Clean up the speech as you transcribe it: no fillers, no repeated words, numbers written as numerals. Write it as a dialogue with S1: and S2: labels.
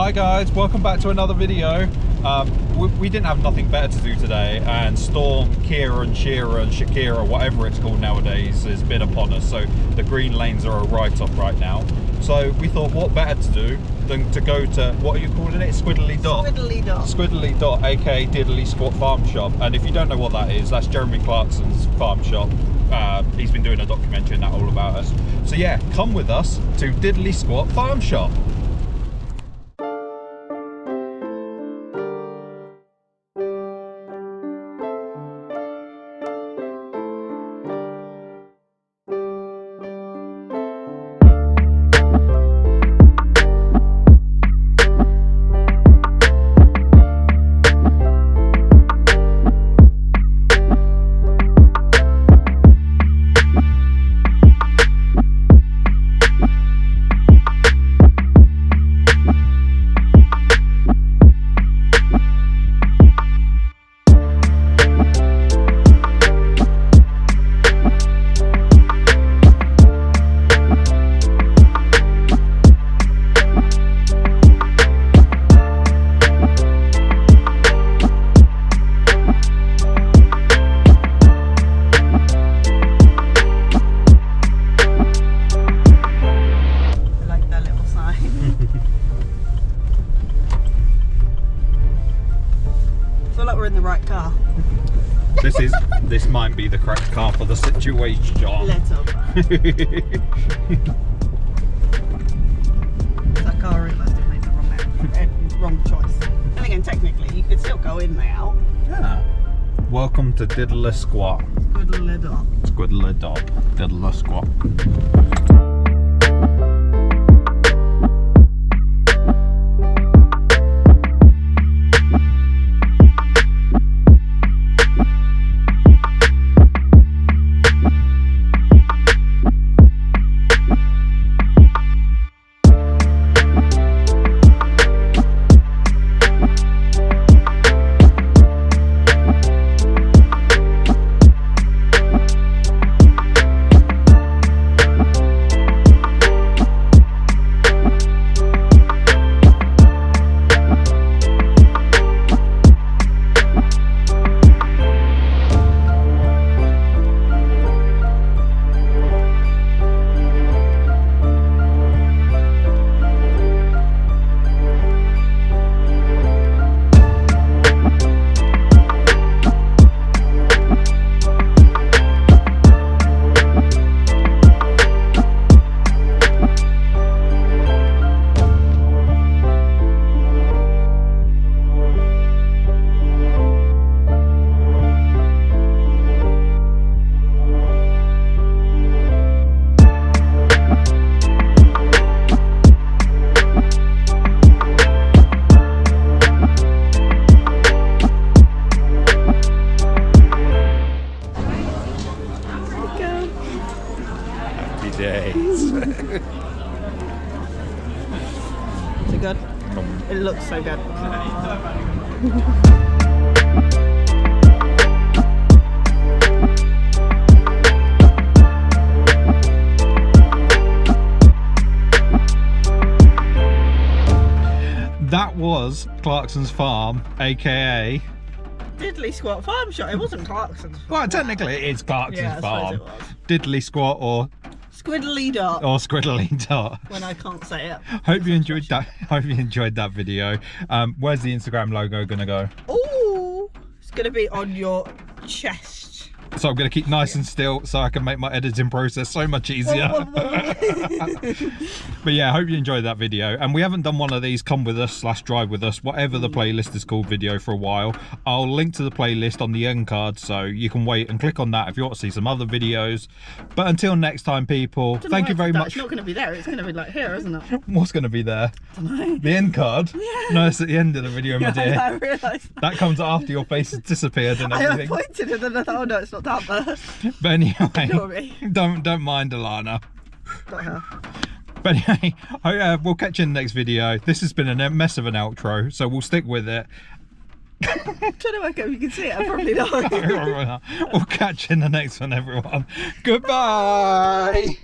S1: Hi guys, welcome back to another video. We didn't have nothing better to do today, and Storm, Kieran, Shearer and Shakira, whatever it's called nowadays, has been upon us. So the green lanes are a write-off right now. So we thought, what better to do than to go to, what are you calling it? Squiddly Dot.
S2: Squiddly Dot.
S1: Squiddly Dot, aka Diddley Squat Farm Shop. And if you don't know what that is, that's Jeremy Clarkson's farm shop. He's been doing a documentary and that all about us. So yeah, come with us to Diddley Squat Farm Shop. This might be the correct car for the situation, John.
S2: Little bit. That car really must have made the wrong choice. And again, technically, you could still go in now.
S1: Yeah. Welcome to Diddler Squat.
S2: Squiddly Dot.
S1: Squiddly Dot. Diddler Squat. Days.
S2: Is it good? It looks so good.
S1: That was Clarkson's farm, aka
S2: Diddley Squat Farm Shop. It wasn't Clarkson's farm.
S1: Well, technically it is Clarkson's farm.
S2: It was.
S1: Diddley Squat or
S2: Squiddly Dot.
S1: Or Squiddly Dot.
S2: When I can't say it.
S1: Hope you enjoyed that. Hope you enjoyed that video. Where's the Instagram logo gonna go?
S2: Ooh, it's gonna be on your chest.
S1: So I'm gonna keep nice and still so I can make my editing process so much easier. But yeah, I hope you enjoyed that video. And we haven't done one of these come with us / drive with us, whatever the playlist is called, video for a while. I'll link to the playlist on the end card so you can wait and click on that if you want to see some other videos. But until next time, people, thank you very much.
S2: It's not going to be there, it's going to be like here, isn't it?
S1: What's going to be there?
S2: I don't know.
S1: The end card?
S2: Yeah.
S1: No, it's at the end of the video, my dear.
S2: I realised
S1: that comes after your face has disappeared and everything.
S2: I pointed and then I thought, oh no, it's not down there.
S1: But anyway, don't mind Alana.
S2: Not her.
S1: But anyway, we'll catch you in the next video. This has been a mess of an outro, so we'll stick with it.
S2: I'm trying to work out if you can see it. I probably not.
S1: We'll catch you in the next one, everyone. Goodbye.